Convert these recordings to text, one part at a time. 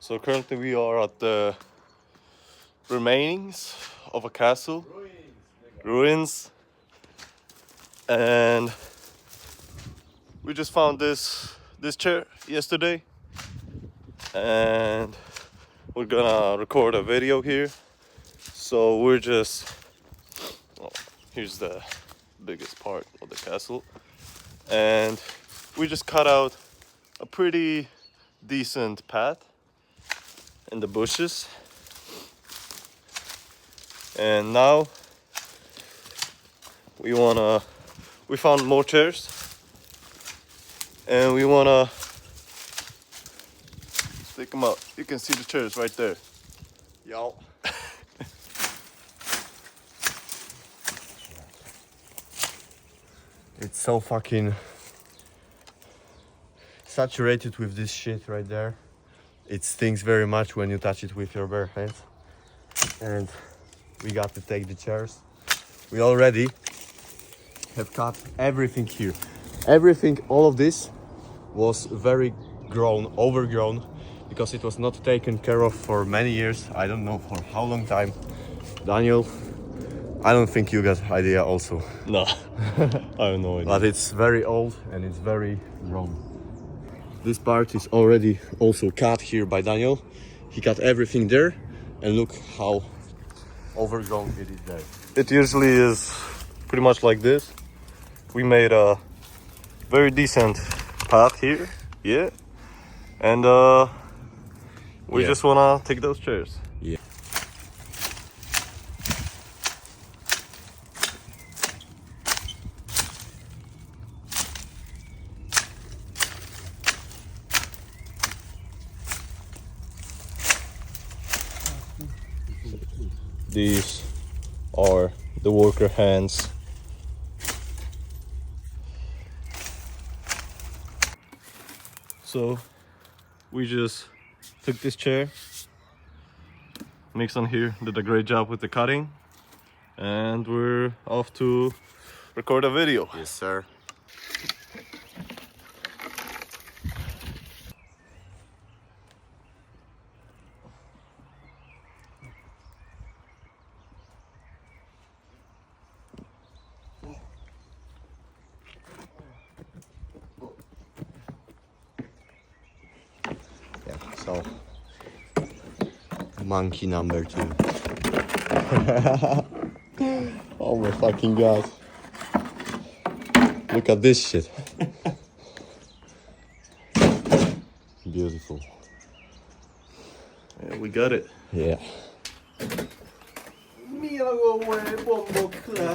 So currently we are at the remains of a castle. Ruins. And we just found this chair yesterday. And we're gonna record a video here. So we're just... Oh, here's the biggest part of the castle. And we just cut out a pretty decent path in the bushes, and now we found more chairs, and we wanna stick them out. You can see the chairs right there. Yo. It's so fucking saturated with this shit right there. It stings very much when you touch it with your bare hands. And we got to take the chairs. We already have cut everything here. Everything, all of this was very overgrown, because it was not taken care of for many years. I don't know for how long time. Daniel, I don't think you got idea also. No, I have no idea. But it's very old and it's very grown. This part is already also cut here by Daniel. He cut everything there, and look how overgrown it is there. It usually is pretty much like this. We made a very decent path here, yeah, and we just wanna take those chairs. Yeah. These are the worker hands. So we just took this chair. Mixon here did a great job with the cutting, and we're off to record a video. Yes, sir. Yeah, so monkey number 2. Oh my fucking god. Look at this shit. Beautiful. Yeah, we got it. Yeah.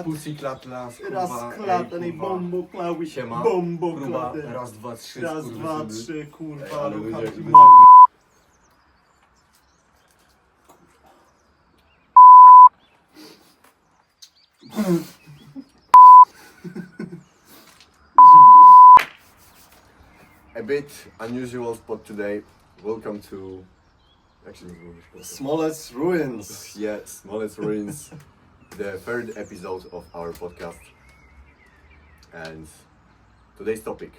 Pussyklapp las, Raz klatan i bomboklawi, Siema. bomboklaty. Próba, raz, dwa, trzy, Raz, dwa, skurwysyny. trzy, kurwa, Ale ludzie- rucham ci ludzie- ma... A bit unusual spot today. Welcome to... Actually, Smolec ruins. yeah, Smolec Ruins, the third episode of our podcast. And today's topic.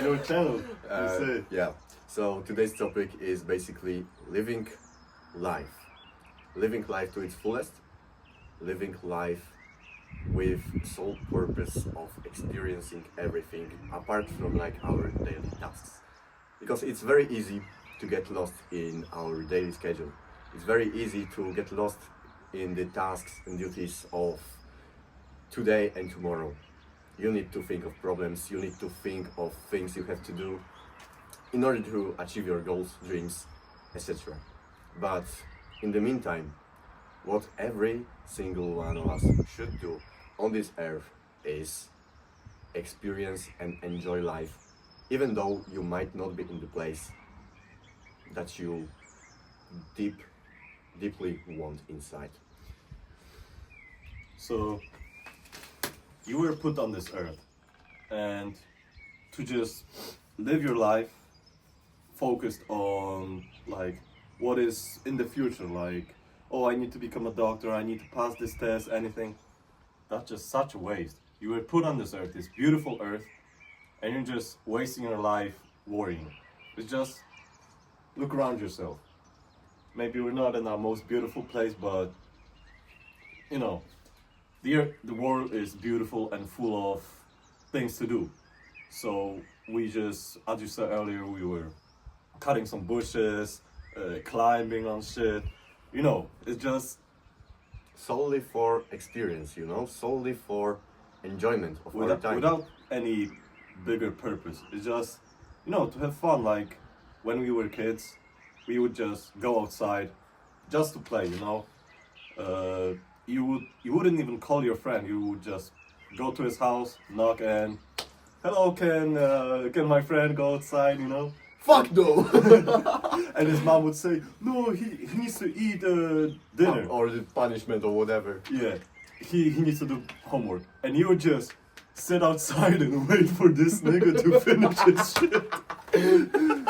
Your channel, you say. Yeah, so today's topic is basically living life. Living life to its fullest. Living life with sole purpose of experiencing everything apart from like our daily tasks. Because it's very easy to get lost in our daily schedule. It's very easy to get lost in the tasks and duties of today and tomorrow. You need to think of problems, you need to think of things you have to do in order to achieve your goals, dreams, etc. But in the meantime, what every single one of us should do on this earth is experience and enjoy life, even though you might not be in the place that you deeply want inside. So you were put on this earth, and to just live your life focused on like what is in the future, like, oh, I need to become a doctor, I need to pass this test, anything. That's just such a waste. You were put on this earth, this beautiful earth, and you're just wasting your life worrying. It's just look around yourself. Maybe we're not in our most beautiful place, but you know, the world is beautiful and full of things to do. So we just, as you said earlier, we were cutting some bushes, climbing on shit. You know, it's just Solely for experience, you know, solely for enjoyment of our time. without any bigger purpose. It's just, you know, to have fun. Like when we were kids, we would just go outside just to play. You know, you wouldn't even call your friend. You would just go to his house, knock, and hello, can my friend go outside? You know. Fuck no! And his mom would say, no, he needs to eat dinner. Or the punishment or whatever. Yeah, he needs to do homework. And you would just sit outside and wait for this nigga to finish his shit.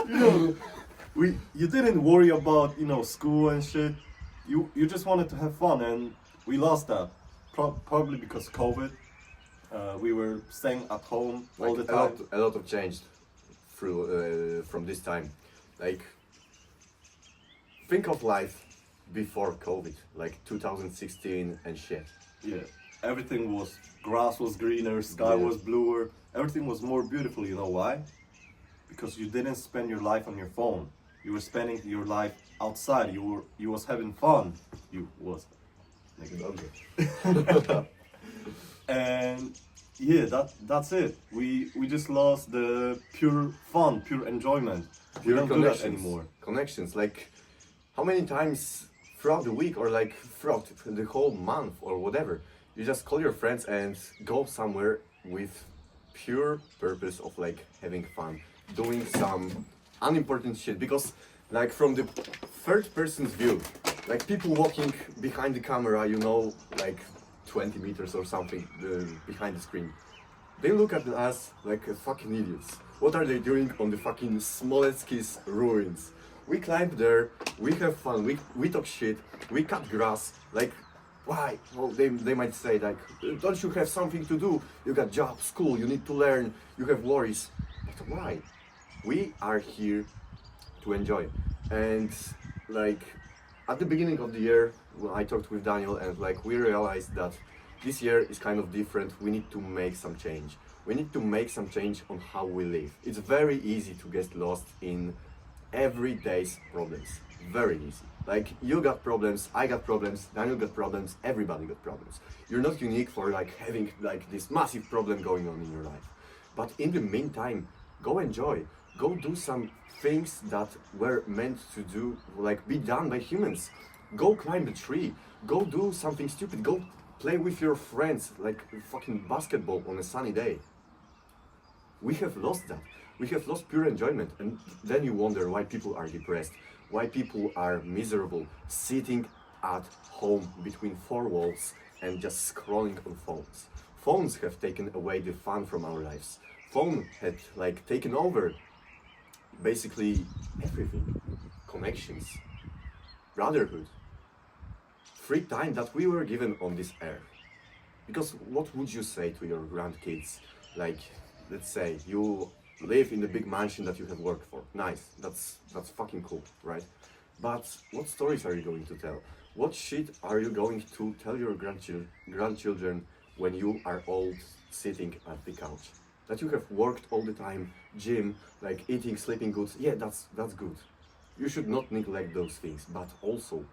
You know, you didn't worry about, you know, school and shit. You just wanted to have fun, and we lost that. Probably because COVID. We were staying at home all the Like, time. a lot of changed through from this time. Like, think of life before COVID, like 2016 and shit. Yeah, everything was, grass was greener, sky Yeah. was bluer, everything was more beautiful. You know why? Because you didn't spend your life on your phone. You were spending your life outside. You was having fun. You was, nigga. And yeah, that's it. We just lost the pure fun, pure enjoyment. We Pure don't do that connections anymore. Connections, like, how many times throughout the week or like throughout the whole month or whatever, you just call your friends and go somewhere with pure purpose of like having fun, doing some unimportant shit. Because like from the third person's view, like people walking behind the camera, you know, like 20 meters or something behind the screen, they look at us like fucking idiots. What are they doing on the fucking Smolenski's ruins? We climb there, we have fun, we talk shit, we cut grass, like, why? Well, they might say like, don't you have something to do? You got job, school, you need to learn, you have worries. But why? We are here to enjoy. And like, at the beginning of the year, when I talked with Daniel and like we realized that this year is kind of different. We need to make some change. We need to make some change on how we live. It's very easy to get lost in everyday's problems. Very easy. Like, you got problems, I got problems, Daniel got problems, everybody got problems. You're not unique for like having like this massive problem going on in your life. But in the meantime, go enjoy. Go do some things that were meant to do, like be done by humans. Go climb a tree. Go do something stupid. Go play with your friends, like fucking basketball on a sunny day. We have lost that. We have lost pure enjoyment. And then you wonder why people are depressed, why people are miserable, sitting at home between four walls and just scrolling on phones. Phones have taken away the fun from our lives. Phone had like taken over basically everything. Connections, brotherhood, free time that we were given on this earth. Because what would you say to your grandkids? Like, let's say you live in the big mansion that you have worked for. Nice, that's fucking cool, right? But what stories are you going to tell? What shit are you going to tell your grandchildren when you are old, sitting at the couch? That you have worked all the time, gym, like eating, sleeping good. Yeah, that's good. You should not neglect those things, but also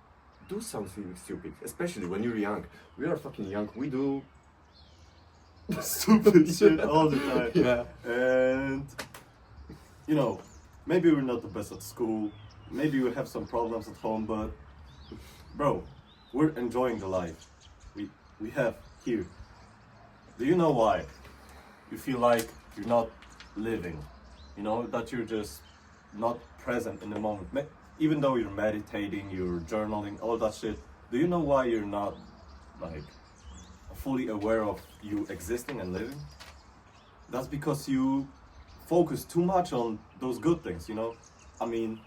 do something stupid, especially when you're young. We are fucking young. We do Stupid shit all the time. Yeah. And you know, maybe we're not the best at school, maybe we have some problems at home, but bro, we're enjoying the life we have here. Do you know why? You feel like you're not living, you know, that you're just not present in the moment. Even though you're meditating, you're journaling, all that shit, do you know why you're not like fully aware of you existing and living? That's because you focus too much on those good things, you know? I mean,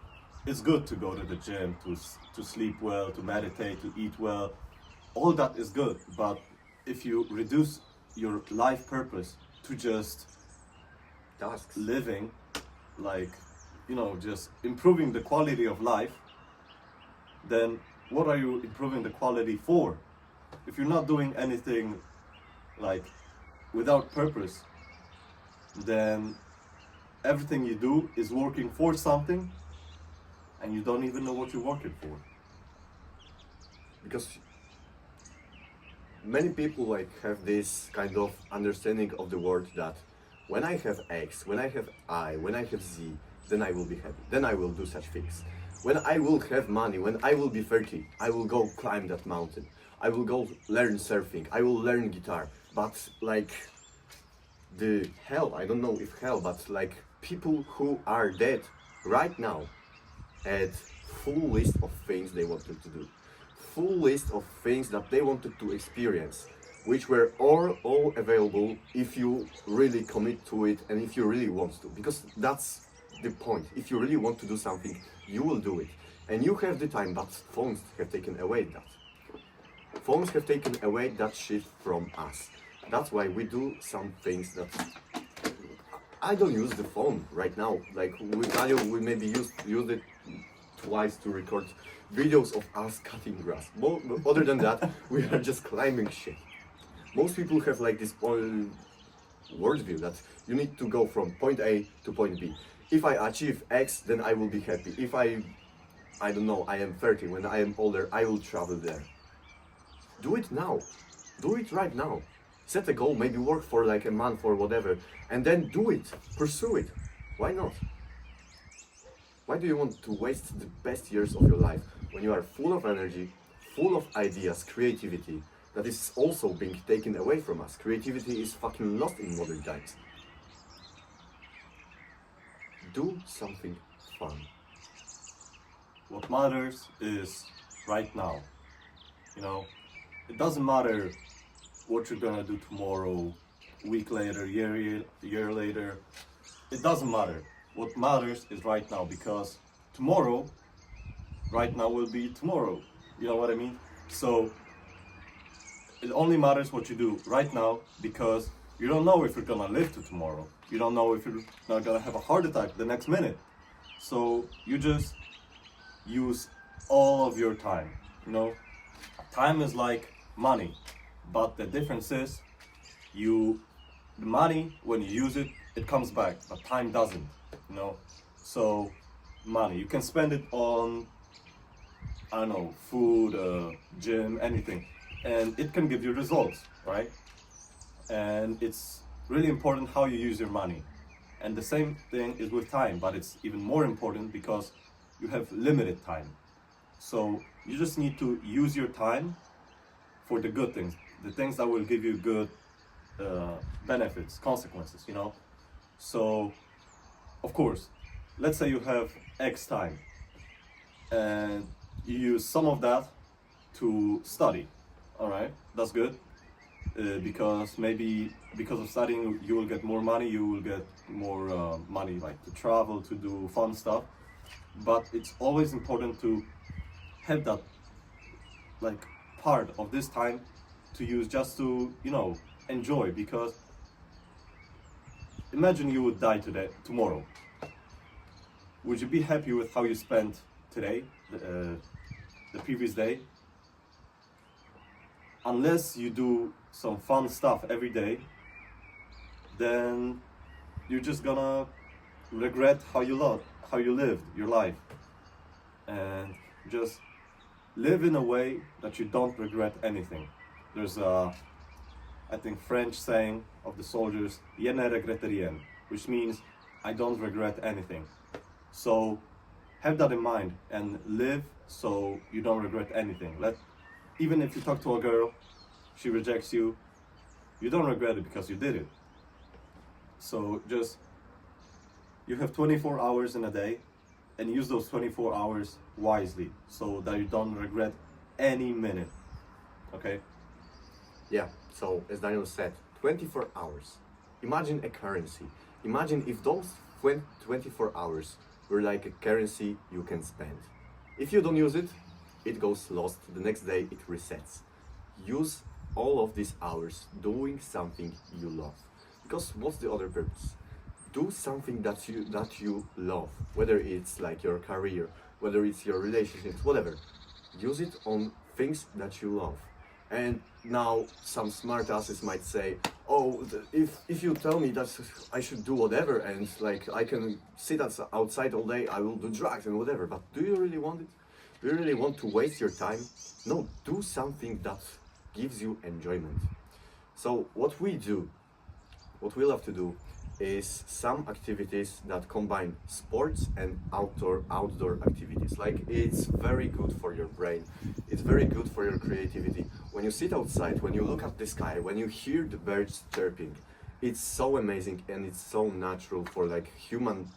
it's good to go to the gym, to sleep well, to meditate, to eat well. All that is good, but if you reduce your life purpose to just tasks. living, like, just improving the quality of life, then what are you improving the quality for? If you're not doing anything like without purpose, then everything you do is working for something and you don't even know what you're working for. Because many people like have this kind of understanding of the world that when I have X, when I have I, when I have Z, then I will be happy, then I will do such things. When I will have money, when I will be 30, I will go climb that mountain, I will go learn surfing, I will learn guitar. But like the hell, I don't know if hell, but like people who are dead right now had full list of things they wanted to do, full list of things that they wanted to experience, which were all available if you really commit to it and if you really want to. Because that's the point. If you really want to do something, you will do it. And you have the time, but phones have taken away that. Phones have taken away that shit from us. That's why we do some things that I don't use the phone right now. Like with Daniel, we maybe use it twice to record videos of us cutting grass. But other than that, we are just climbing shit. Most people have like this worldview that you need to go from point A to point B. If I achieve X, then I will be happy. If I don't know, I am 30, when I am older, I will travel there. Do it now. Do it right now. Set a goal, maybe work for like a month or whatever, and then do it. Pursue it. Why not? Why do you want to waste the best years of your life when you are full of energy, full of ideas, creativity, that is also being taken away from us? Creativity is fucking lost in modern times. Do something fun. What matters is right now. It doesn't matter what you're gonna do tomorrow, week later, year later. It doesn't matter. What matters is right now, because tomorrow, right now will be tomorrow. You know what I mean? So it only matters what you do right now, because you don't know if you're gonna live to tomorrow. You don't know if you're not gonna have a heart attack the next minute. So you just use all of your time. Time is like money, but the difference is the money, when you use it, it comes back, but time doesn't. So money, you can spend it on, I don't know, food, gym, anything, and it can give you results, right? And it's really important how you use your money. And the same thing is with time, but it's even more important because you have limited time. So you just need to use your time for the good things, the things that will give you good benefits, consequences, So, of course, let's say you have X time and you use some of that to study. All right, that's good. Because maybe because of studying you will get more money, you will get more money like to travel, to do fun stuff. But it's always important to have that like part of this time to use just to enjoy. Because imagine you would die tomorrow. Would you be happy with how you spent today, the previous day? Unless you do some fun stuff every day, then you're just gonna regret how you lived your life. And just live in a way that you don't regret anything. There's a, I think, French saying of the soldiers, "Je ne regrette rien," which means I don't regret anything. So have that in mind and live so you don't regret anything. Even if you talk to a girl, she rejects you, you don't regret it because you did it. So you have 24 hours in a day, and use those 24 hours wisely so that you don't regret any minute. Okay? Yeah, so as Daniel said, 24 hours. Imagine a currency. Imagine if those 24 hours were like a currency you can spend. If you don't use it, it goes lost. The next day it resets. Use all of these hours doing something you love. Because what's the other purpose? do something that you love, whether it's like your career, whether it's your relationships, whatever. Use it on things that you love. And now some smart asses might say, oh, if you tell me that I should do whatever and like I can sit outside all day, I will do drugs and whatever. But do you really want it? Do you really want to waste your time? No, do something that gives you enjoyment. So what we do, what we love to do, is some activities that combine sports and outdoor activities. Like, it's very good for your brain, it's very good for your creativity. When you sit outside, when you look at the sky, when you hear the birds chirping, it's so amazing and it's so natural for like human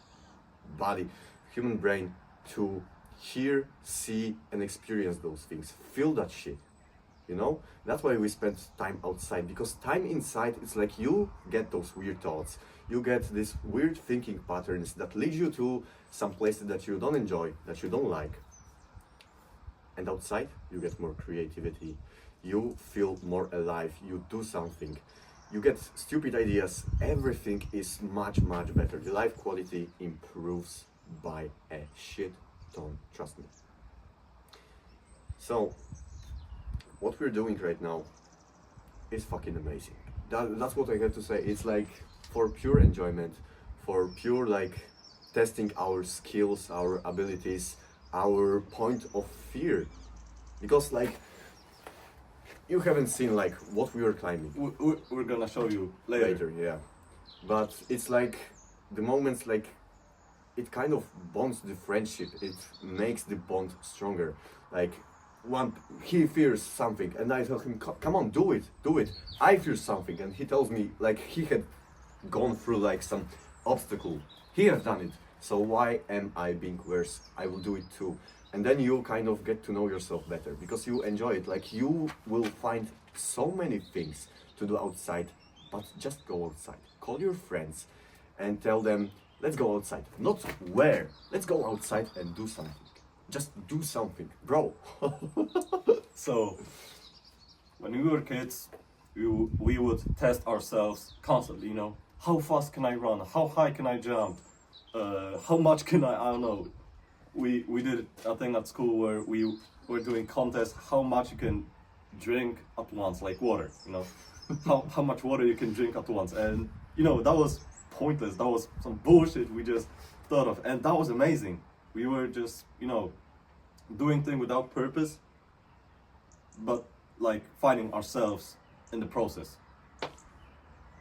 body, human brain to hear, see and experience those things. Feel that shit. You know, that's why we spend time outside, because time inside, it's like you get those weird thoughts, you get these weird thinking patterns that lead you to some places that you don't enjoy, that you don't like. And outside you get more creativity, you feel more alive, you do something, you get stupid ideas, everything is much better. The life quality improves by a shit ton, trust me. So what we're doing right now is fucking amazing. That's what I have to say. It's like for pure enjoyment, for pure like testing our skills, our abilities, our point of fear. Because like you haven't seen like what we were climbing We're gonna show you later. yeah. But it's like the moments, like it kind of bonds the friendship. It makes the bond stronger. Like he fears something and I tell him, come on, do it. I fear something and he tells me like he had gone through like some obstacle, he has done it, so why am I being worse? I will do it too. And then you kind of get to know yourself better because you enjoy it. Like you will find so many things to do outside, but just go outside, call your friends and tell them, let's go outside. Not where, let's go outside and do something. Just do something, bro. So, when we were kids, we would test ourselves constantly, you know. How fast can I run? How high can I jump? How much can I don't know. We did a thing at school where we were doing contests, how much you can drink at once, like water, you know. how much water you can drink at once. And, you know, that was pointless. That was some bullshit we just thought of. And that was amazing. We were just, you know, doing things without purpose, but like finding ourselves in the process.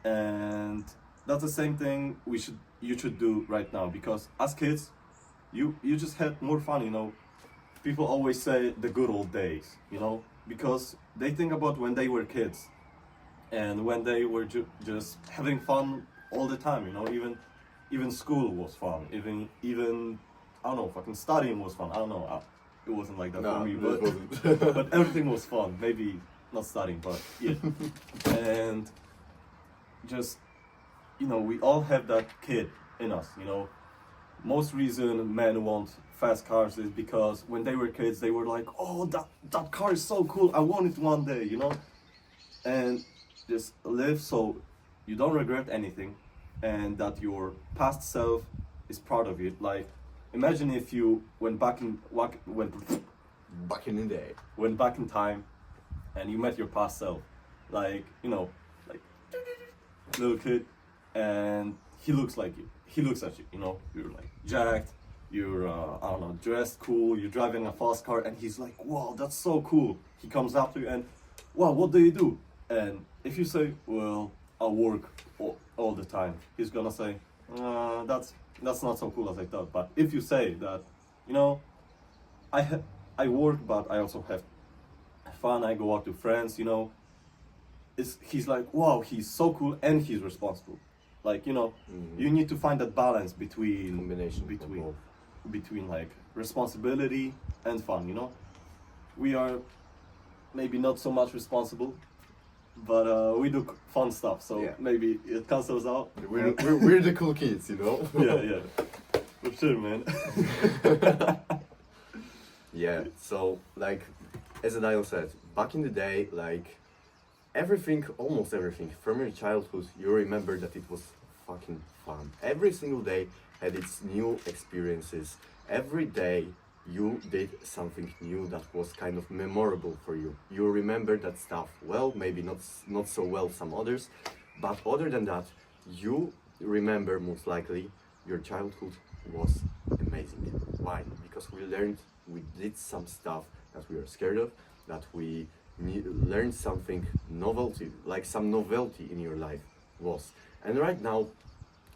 And that's the same thing you should do right now, because as kids, you just had more fun, you know. People always say the good old days, you know, because they think about when they were kids and when they were just having fun all the time, you know. Even school was fun, even I don't know, fucking studying was fun. I don't know, it wasn't like that for me, but, but everything was fun. Maybe not studying, but yeah. And just, you know, we all have that kid in us, you know. Most reason men want fast cars is because when they were kids, they were like, oh, that car is so cool, I want it one day, you know. And just live so you don't regret anything, and that your past self is proud of it. Like, imagine if you went back in the day, went back in time, and you met your past self, like, you know, like little kid, and he looks like you. He looks at you, you know. You're like jacked. You're I don't know, dressed cool. You're driving a fast car, and he's like, "Wow, that's so cool." He comes up to you and, "Wow, what do you do?" And if you say, "Well, I work all the time," he's gonna say, "That's not so cool as I thought." But if you say that, you know, I work, but I also have fun. I go out to friends, you know. He's like, "Wow, he's so cool and he's responsible." Like, you know, you need to find that balance between like responsibility and fun, you know. We are maybe not so much responsible, but we do fun stuff, so yeah. Maybe it cancels out. We're the cool kids, you know. yeah, for sure, man. Yeah, so like as Daniel said, back in the day, like almost everything from your childhood, you remember that it was fucking fun. Every single day had its new experiences. Every day you did something new that was kind of memorable for you. You remember that stuff well, maybe not so well some others, but other than that, you remember most likely your childhood was amazing. Why? Because we did some stuff that we were scared of, that we learned something novelty, like some novelty in your life was. And right now,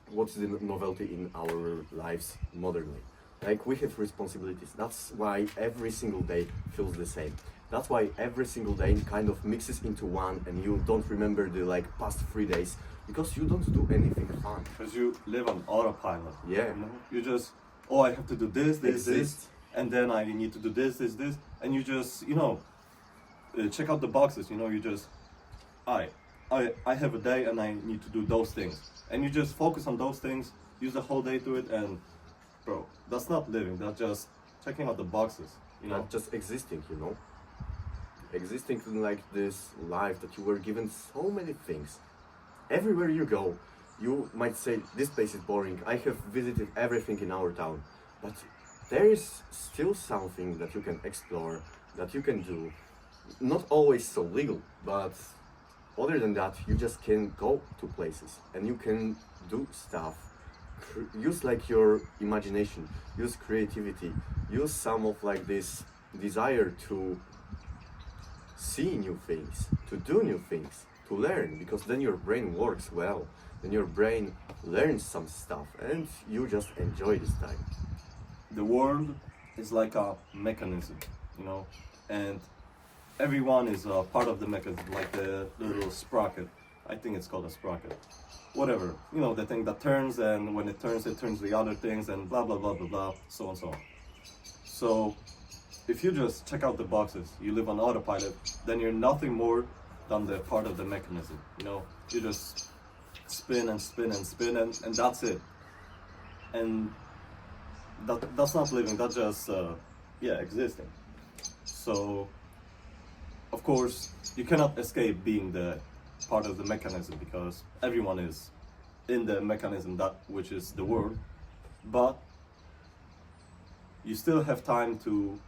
what's the novelty in our lives modernly? Like we have responsibilities. That's why every single day feels the same. That's why every single day kind of mixes into one, and you don't remember the like past 3 days because you don't do anything fun. Because you live on autopilot. Yeah. You know, you just, oh, I have to do this, this, this, Exist. and then I need to do this, this, this, and you just, check out the boxes. You know, you just, I have a day and I need to do those things, and you just focus on those things, use the whole day to it, and bro, that's not living. That's just checking out the boxes. You know, Not just existing, you know? Existing in like this life that you were given so many things. Everywhere you go, you might say, this place is boring. I have visited everything in our town. But there is still something that you can explore, that you can do. Not always so legal, but other than that, you just can go to places and you can do stuff. Use like your imagination, use creativity, use some of like this desire to see new things, to do new things, to learn, because then your brain works well, then your brain learns some stuff and you just enjoy this time. the world is like a mechanism, and everyone is a part of the mechanism, like the little sprocket. I think it's called a sprocket. Whatever, the thing that turns, and when it turns the other things, and blah blah blah blah blah, so on so on. So, if you just check out the boxes, you live on autopilot, then you're nothing more than the part of the mechanism. You just spin and spin and spin, and that's it. And that's not living. That's just existing. So, of course, you cannot escape being the part of the mechanism, because everyone is in the mechanism, that which is the world. But you still have time to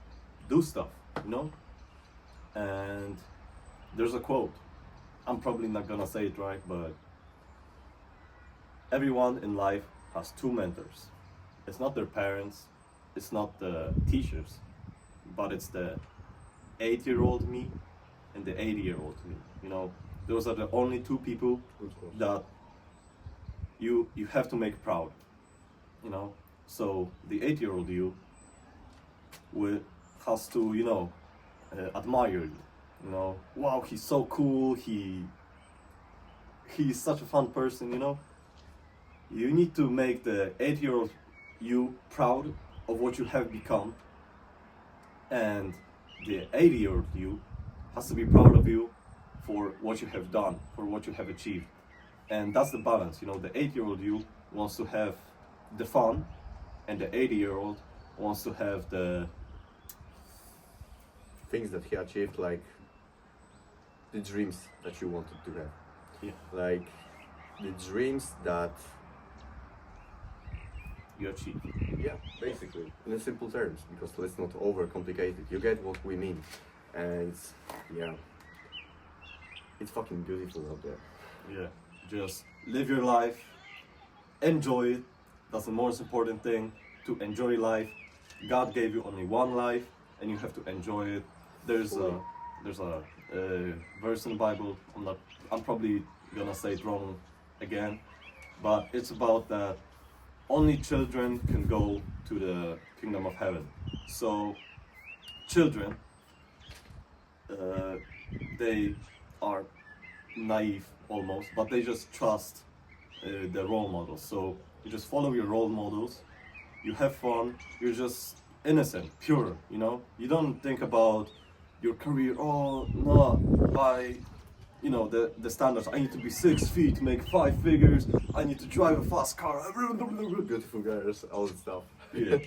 do stuff, And there's a quote. I'm probably not gonna say it right, but everyone in life has two mentors. It's not their parents, it's not the teachers, but it's the 8-year-old me and the 80-year-old me. Those are the only two people that you have to make proud. So the 8-year-old you has to admire you. Wow, he's so cool. He's such a fun person. You need to make the 8-year-old you proud of what you have become, and the 80-year-old you has to be proud of you for what you have done, for what you have achieved. And that's the balance. The 8-year-old you wants to have the fun, and the 80-year-old wants to have the Things that he achieved, like the dreams that you wanted to have. Yeah. Like the dreams that, you achieve. yeah, basically, in simple terms, because let's not overcomplicate it. You get what we mean. And yeah, it's fucking beautiful out there. Yeah. Just live your life, enjoy it. That's the most important thing, to enjoy life. God gave you only one life, and you have to enjoy it. There's a verse in the Bible. I'm probably gonna say it wrong again, but it's about that only children can go to the kingdom of heaven. So children, they are naive almost, but they just trust the role models. So you just follow your role models, you have fun, you're just innocent, pure, You don't think about your career. Oh no, the standards. I need to be 6 feet, make 5 figures, I need to drive a fast car. Beautiful girls, all that stuff. Yeah,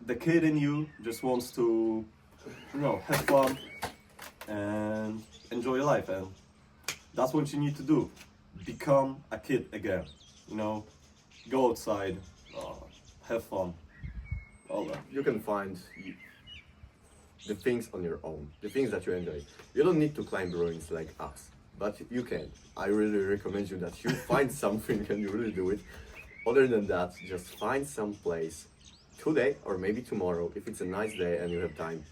the kid in you just wants to, have fun and enjoy your life, and that's what you need to do. become a kid again. You know, go outside, have fun, all that. You can find the things on your own, the things that you enjoy. You don't need to climb ruins like us, but you can. I really recommend you that you find something and you really do it. Other than that, just find some place today or maybe tomorrow, if it's a nice day and you have time.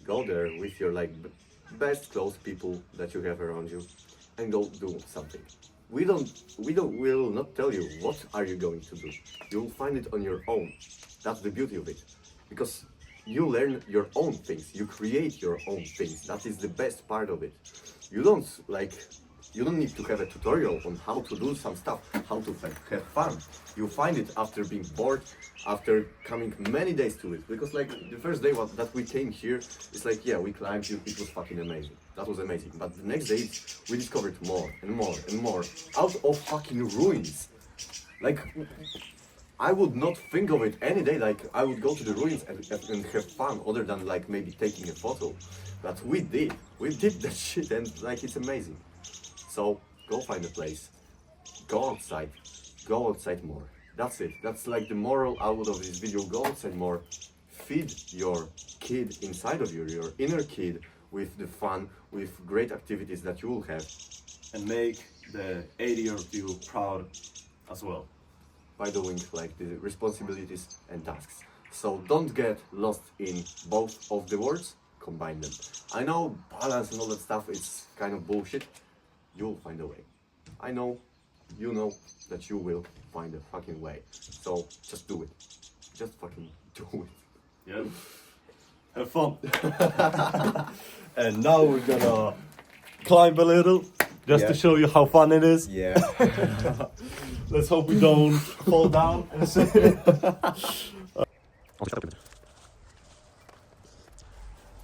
Go there with your like best close people that you have around you and go do something. We will not tell you what are you going to do. You'll find it on your own. That's the beauty of it. Because you learn your own things, you create your own things. That is the best part of it. You don't like you don't need to have a tutorial on how to do some stuff, how to have fun. You find it after being bored, after coming many days to it. Because like the first day that we came here, it's like yeah, we climbed, it was fucking amazing. That was amazing. But the next day we discovered more and more and more out of fucking ruins. Like I would not think of it any day. Like I would go to the ruins and have fun, other than like maybe taking a photo. But we did that shit, and like it's amazing. So go find a place, go outside more. That's it. That's like the moral out of this video. Go outside more, feed your kid inside of you, your inner kid, with the fun, with great activities that you will have. And make the 80 of you proud as well. By doing like the responsibilities and tasks. So don't get lost in both of the words, combine them. I know balance and all that stuff is kind of bullshit. You'll find a way. I know, you know that you will find a fucking way. So just do it. Just fucking do it. Yeah. Have fun. And now we're gonna climb a little just to Yeah. show you how fun it is. Yeah. Let's hope we don't fall down.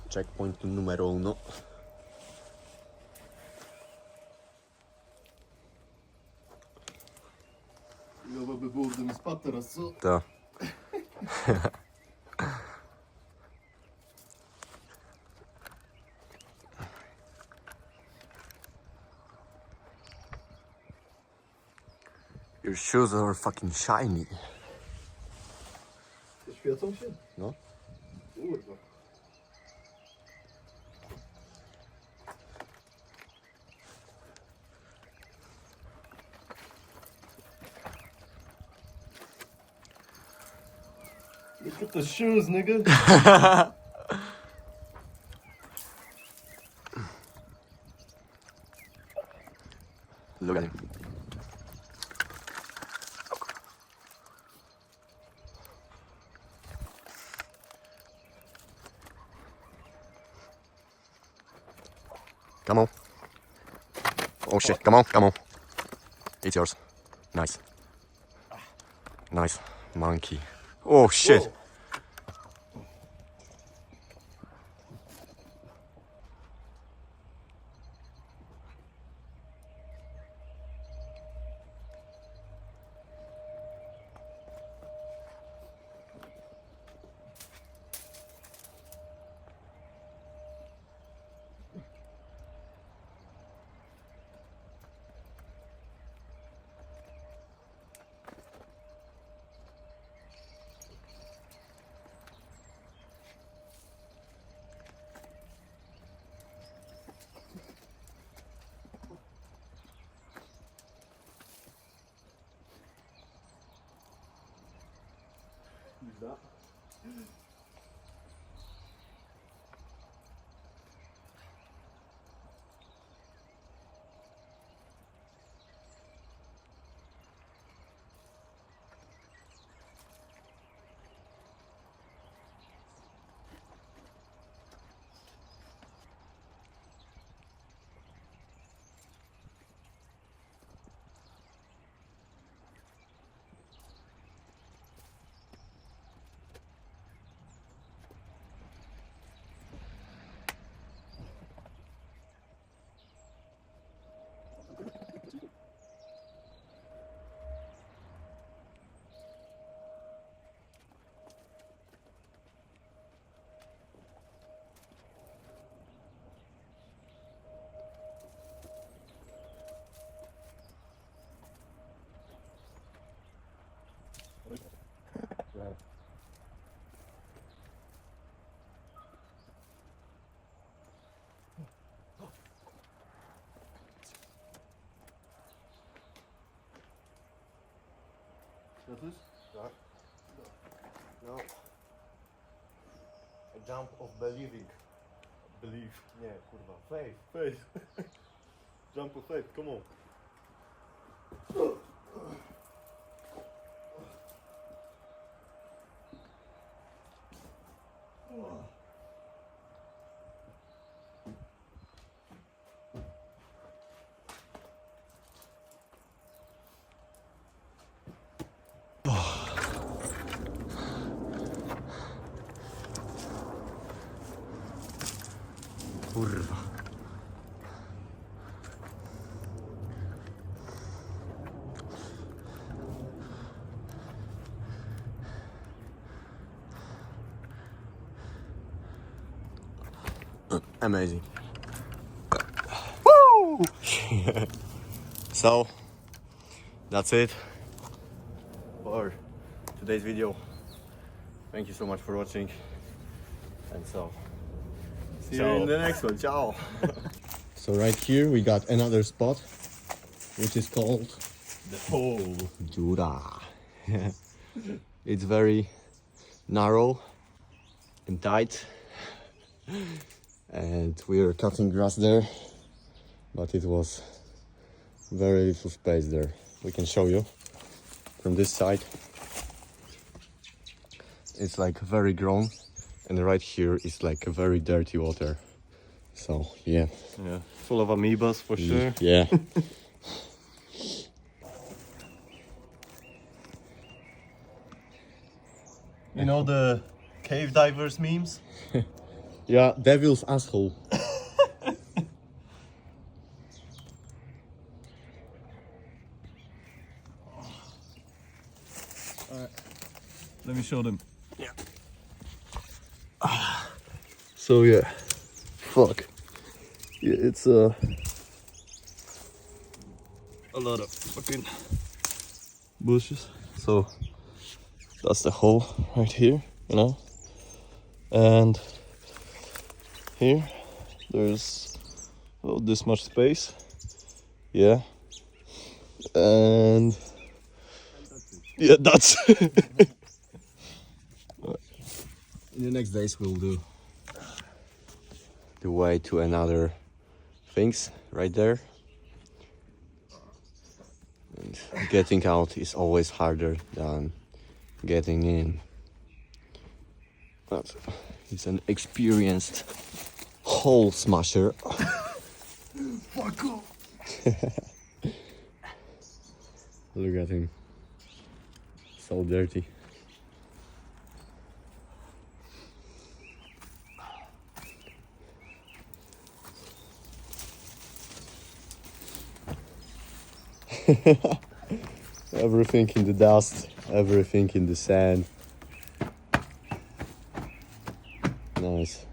Checkpoint numero 1. Chyba by było, gdybym spadł teraz, co? Tak. Your shoes are fucking shiny. Świecą się? No. Kurwa. Look at the shoes, nigga. Look at him. Come on. Oh shit, come on, come on. It's yours. Nice. Nice. Monkey. Oh shit. Whoa. Who's that? Notice? Tak. No. A jump of believing. Believe. Nie, kurwa. Faith. Faith. Jump of faith, come on. Kurwa. Amazing. Woo! So, that's it for today's video. Thank you so much for watching. And so, see you in the next one. Ciao. So right here we got another spot, which is called The hole. Jura. It's very narrow and tight, and we are cutting grass there, but it was very little space there. We can show you from this side. It's like very grown, and right here is like a very dirty water. So yeah, Yeah, full of amoebas for sure. yeah. You know the cave divers memes? Yeah, devil's asshole. Let me show them. Yeah. So yeah, fuck. Yeah, it's a lot of fucking bushes. So that's the hole right here, you know. And here, there's this much space. Yeah. And yeah, that's. In the next days we'll do the way to another things right there. And getting out is always harder than getting in. But he's an experienced hole smasher. Fuck off. Look at him. So dirty. Everything in the dust, everything in the sand. Nice.